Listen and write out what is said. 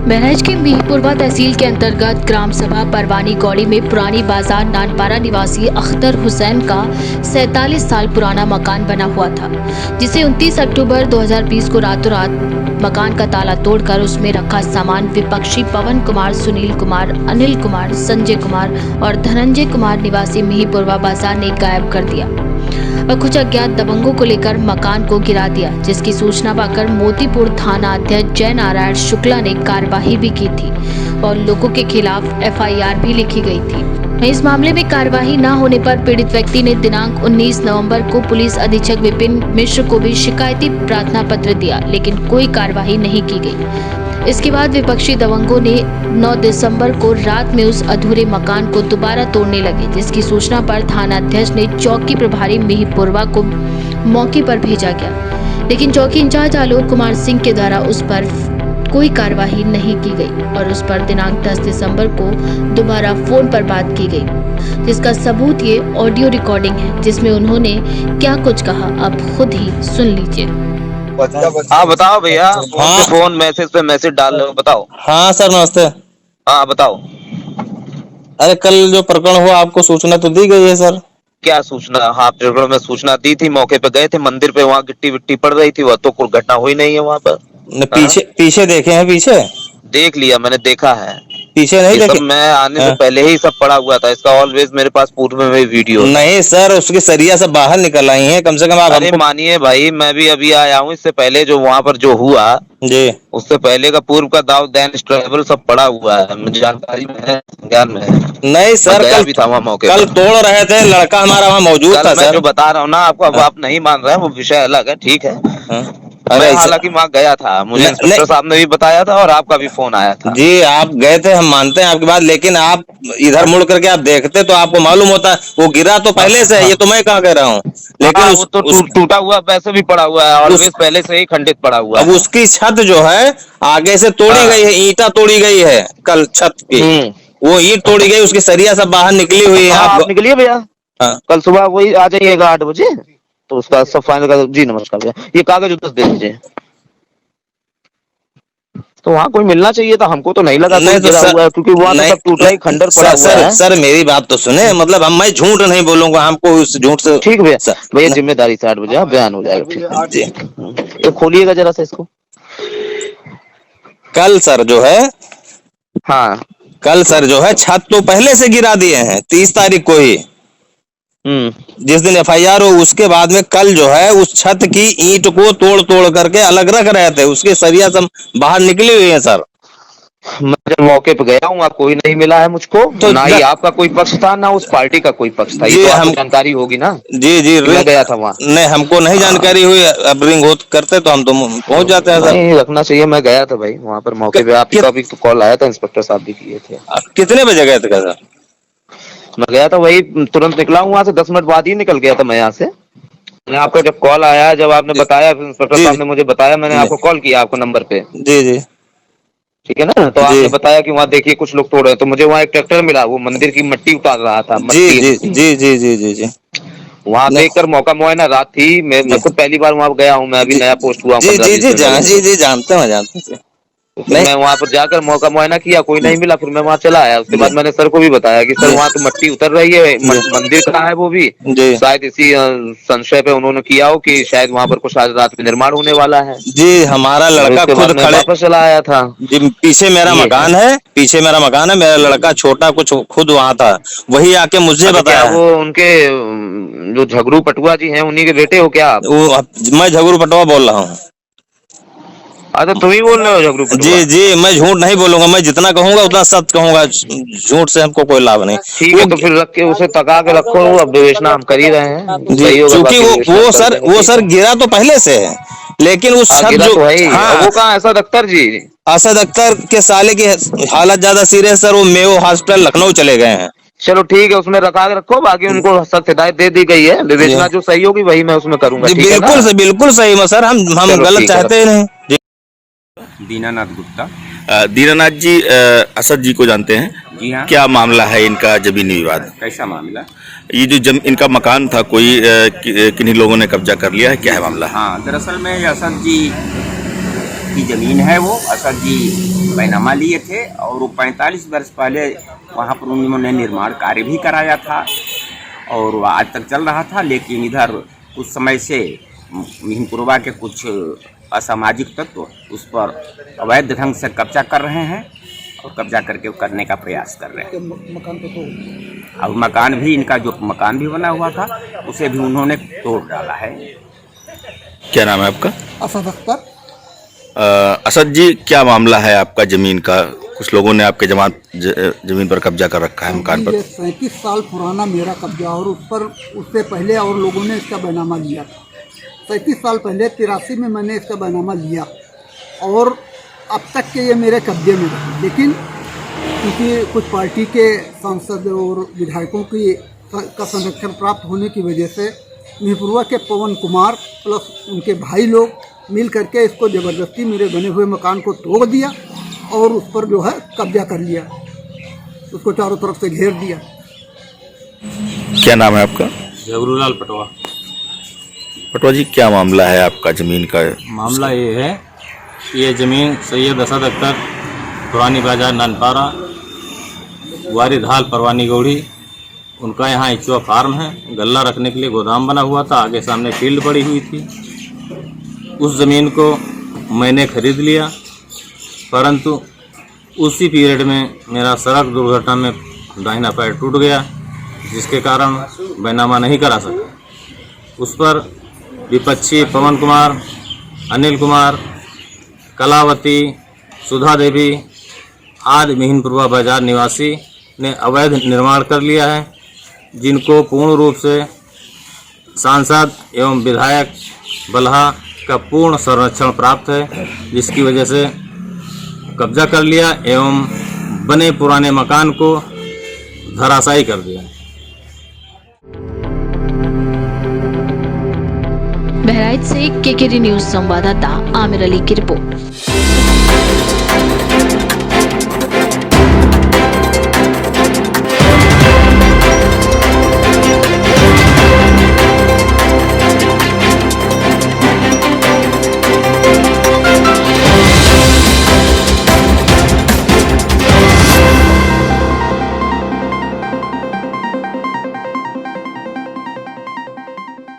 महराज के मिहींपुरवा तहसील के अंतर्गत ग्राम सभा परवानी गौड़ी में पुरानी बाजार नानपारा निवासी अख्तर हुसैन का 47 साल पुराना मकान बना हुआ था, जिसे 29 अक्टूबर 2020 को रातों रात मकान का ताला तोड़कर उसमें रखा सामान विपक्षी पवन कुमार, सुनील कुमार, अनिल कुमार, संजय कुमार और धनंजय कुमार निवासी मिहींपुरवा बाजार ने गायब कर दिया व कुछ अज्ञात दबंगों को लेकर मकान को गिरा दिया, जिसकी सूचना पाकर मोतीपुर थाना अध्यक्ष जय नारायण शुक्ला ने कार्यवाही भी की थी और लोगों के खिलाफ FIR भी लिखी गई थी। इस मामले में कार्यवाही न होने पर पीड़ित व्यक्ति ने दिनांक 19 नवंबर को पुलिस अधीक्षक विपिन मिश्र को भी शिकायती प्रार्थना पत्र दिया, लेकिन कोई कार्यवाही नहीं की गई। इसके बाद विपक्षी दबंगों ने 9 दिसंबर को रात में उस अधूरे मकान को दोबारा तोड़ने लगे, जिसकी सूचना पर थाना अध्यक्ष ने चौकी प्रभारी मिहींपुरवा को मौके पर भेजा गया, लेकिन चौकी इंचार्ज आलोक कुमार सिंह के द्वारा उस पर कोई कार्यवाही नहीं की गई और उस पर दिनांक 10 दिसंबर को दोबारा फोन पर बात की गई, जिसका सबूत ये ऑडियो रिकॉर्डिंग है, जिसमें उन्होंने क्या कुछ कहा आप खुद ही सुन लीजिए। हाँ बताओ भैया। हाँ फोन मैसेज पे मैसेज डाल रहे हो, बताओ। हाँ सर नमस्ते। हाँ बताओ। अरे कल जो प्रकरण हुआ आपको सूचना तो दी गई है सर? क्या सूचना? हाँ प्रकरण में सूचना दी थी, मौके पे गए थे, मंदिर पे वहाँ गिट्टी विट्टी पड़ रही थी, वह तो कोई घटना हुई नहीं है वहाँ पर। पीछे देखे हैं? पीछे देख लिया, मैंने देखा है। पीछे नहीं देखे? मैं आने से पहले ही सब पड़ा हुआ था, इसका ऑलवेज मेरे पास पूर्व में वीडियो। नहीं सर, उसकी सरिया सब बाहर निकल आई है, कम से कम आप। अरे मानिए भाई, मैं भी अभी आया हूँ, इससे पहले जो वहाँ पर जो हुआ जी, उससे पहले का पूर्व का दाव दैन ट्रैवल सब पड़ा हुआ है, मुझे जानकारी में है, ज्ञान में है। नहीं सर, कल भी था वहाँ मौके कल तोड़ रहे थे, लड़का हमारा वहाँ मौजूद था मैं सर। जो बता रहा हूँ ना आपको, अब आप नहीं मान रहे हैं, वो विषय अलग है, ठीक है। अरे हालांकि वहाँ गया था, मुझे इंस्पेक्टर साहब ने भी बताया था और आपका भी फोन आया था। जी आप गए थे, हम मानते हैं आपकी बात, लेकिन आप इधर मुड़ करके आप देखते तो आपको मालूम होता वो गिरा तो पहले से है, ये तो मैं कहाँ कह रहा हूँ, लेकिन वो तो टूटा हुआ वैसे भी पड़ा हुआ है और पहले से ही खंडित पड़ा हुआ है। अब उसकी छत जो है आगे से तोड़ी गई है, ईंटा तोड़ी गई है कल छत की, वो ईंट तोड़ी गई, उसकी सरिया सब बाहर निकली हुई है। आप निकलिए भैया, कल सुबह वही आ जाइएगा 8 बजे, तो उसका सब फाइनल कर। जी नमस्कार भैया, ये कागज उधर दे दीजिए। तो वहाँ कोई मिलना चाहिए था, हमको तो नहीं लगा कोई गिरा हुआ है, क्योंकि वहाँ तो सब टूटा ही खंडर पड़ा हुआ है। सर मेरी बात तो सुने, मतलब हम मैं झूठ नहीं बोलूंगा, हमको उस झूठ से। ठीक भैया, भैया जिम्मेदारी से 8 बजे बयान हो जाएगा। ठीक, तो खोलिएगा जरा सा इसको। कल सर जो है, हाँ कल सर जो है छत तो पहले से गिरा दिए हैं 30 तारीख को ही, जिस दिन FIR हो उसके बाद में कल जो है उस छत की ईंट को तोड़ तोड़ करके अलग रख रहे थे, उसकी सरिया सब बाहर निकली हुई है सर। मैं जब मौके पे गया हूँ कोई नहीं मिला है मुझको, तो ना ही आपका कोई पक्ष था ना उस पार्टी का कोई पक्ष था, ये तो आपको जानकारी होगी ना। जी जी, मैं गया था वहाँ। नहीं हमको नहीं जानकारी हुई, अब रिंग होत करते तो हम तो पहुंच जाते हैं सर। नहीं रखना चाहिए, मैं गया था भाई वहाँ पर मौके पे, आपका भी कॉल आया था, इंस्पेक्टर साहब भी किए थे। कितने बजे गए थे सर? मैं गया था वही तुरंत निकला हूँ वहाँ से, 10 मिनट बाद ही निकल गया था मैं यहाँ से। मैंने आपको जब कॉल आया, जब आपने बताया, इंस्पेक्टर साहब ने मुझे बताया, मैंने आपको कॉल किया आपको नंबर पे। जी जी ठीक है ना, तो आपने बताया कि वहाँ देखिए कुछ लोग तोड़ रहे, तो मुझे वहाँ एक ट्रैक्टर मिला, वो मंदिर की मिट्टी उतार रहा था। जी जी जी जी जी जी जी वहाँ देखकर मौका मुआयना रात थी, मैं खुद पहली बार वहाँ गया हूँ, मैं अभी नया पोस्ट हुआ हूँ। जी जी जी जी जानते हैं जानते हैं। मैं वहाँ पर जाकर मौका मुआयना किया, कोई नहीं मिला, फिर मैं वहाँ चला आया। उसके बाद मैंने सर को भी बताया कि सर वहाँ तो मिट्टी उतर रही है, मंदिर का है वो भी, शायद इसी संशय पे उन्होंने किया हो कि शायद वहाँ पर कुछ आज रात में निर्माण होने वाला है। जी हमारा लड़का खुद खड़े वापस चला आया था। जी पीछे मेरा मकान है, पीछे मेरा मकान है, मेरा लड़का छोटा कुछ खुद वहाँ था, वही आके मुझे बताया। वो उनके जो झगड़ू पटुआ जी हैं उन्हीं के बेटे हो क्या आप? मैं झगड़ू पटुआ बोल रहा हूँ। अच्छा तुम ही बोल रहे हो झगड़ू पटुआ? जी जी, मैं झूठ नहीं बोलूंगा, मैं जितना कहूंगा उतना सच कहूंगा, झूठ से हमको कोई लाभ नहीं। ठीक है, तो फिर रख के उसे तका के रखो, अब विवेचना हम कर ही रहे हैं जी, क्योंकि वो सर गिरा तो पहले से है, लेकिन उस छत जो तो है, हाँ, वो कहाँ असद अख्तर जी? असद अख्तर के साले की हालत ज्यादा सीरियस सर, वो मेयो हॉस्पिटल लखनऊ चले गए हैं। चलो ठीक है, उसमें रखा के रखो, बाकी उनको सख्त हिदायत दे दी गई है, विवेचना जो सही होगी वही मैं उसमें करूंगा। बिल्कुल सही सर, हम गलत चाहते नहीं। दीनानाथ गुप्ता। दीनानाथ जी असद जी को जानते हैं? जी हाँ। क्या मामला है इनका जमीनी विवाद? कैसा मामला? ये जो इनका मकान था, कोई किन्हीं लोगों ने कब्जा कर लिया है, क्या है मामला? हाँ, दरअसल में असद जी की ज़मीन है वो असद जी बैनामा लिए थे और वो 45 वर्ष पहले वहाँ पर उन्होंने निर्माण कार्य भी कराया था और वह आज तक चल रहा था। लेकिन इधर कुछ समय से मिहिनपुरवा के कुछ असामाजिक तत्व उस पर अवैध ढंग से कब्जा कर रहे हैं और कब्जा करने का प्रयास कर रहे हैं। मकान को तोड़, अब मकान भी इनका जो मकान भी बना हुआ था उसे भी उन्होंने तोड़ डाला है। क्या नाम है आपका? असद अख्तर। असद जी, क्या मामला है आपका जमीन का? कुछ लोगों ने आपके जमीन पर कब्जा कर रखा है, मकान पर। 37 साल पुराना मेरा कब्जा और उस पर उससे पहले और लोगों ने इसका बैनामा लिया था। 37 साल पहले 83 में मैंने इसका बैनामा लिया और अब तक के ये मेरे कब्जे में रहे। लेकिन क्योंकि कुछ पार्टी के सांसद और विधायकों का संरक्षण प्राप्त होने की वजह से मिहिनपुरवा के पवन कुमार प्लस उनके भाई लोग मिल करके इसको ज़बरदस्ती मेरे बने हुए मकान को तोड़ दिया और उस पर जो है कब्जा कर लिया, उसको चारों तरफ से घेर दिया। क्या नाम है आपका? जबरूलाल पटवा। पटवा जी, क्या मामला है आपका जमीन का? मामला ये है कि ये ज़मीन सैयद असद अख्तर, पुरानी बाजार नानपारा, वारिद हाल परवानी गौड़ी, उनका यहाँ इचुआ फार्म है। गल्ला रखने के लिए गोदाम बना हुआ था, आगे सामने फील्ड पड़ी हुई थी। उस ज़मीन को मैंने खरीद लिया, परंतु उसी पीरियड में मेरा सड़क दुर्घटना में दाहिना पैर टूट गया, जिसके कारण बैनामा नहीं करा सका। उस पर विपक्षी पवन कुमार, अनिल कुमार, कलावती, सुधा देवी आदि मिहिनपुरवा बाजार निवासी ने अवैध निर्माण कर लिया है, जिनको पूर्ण रूप से सांसद एवं विधायक बलहा का पूर्ण संरक्षण प्राप्त है, जिसकी वजह से कब्जा कर लिया एवं बने पुराने मकान को धराशायी कर दिया। बहराइच से केकेडी न्यूज संवाददाता आमिर अली की रिपोर्ट।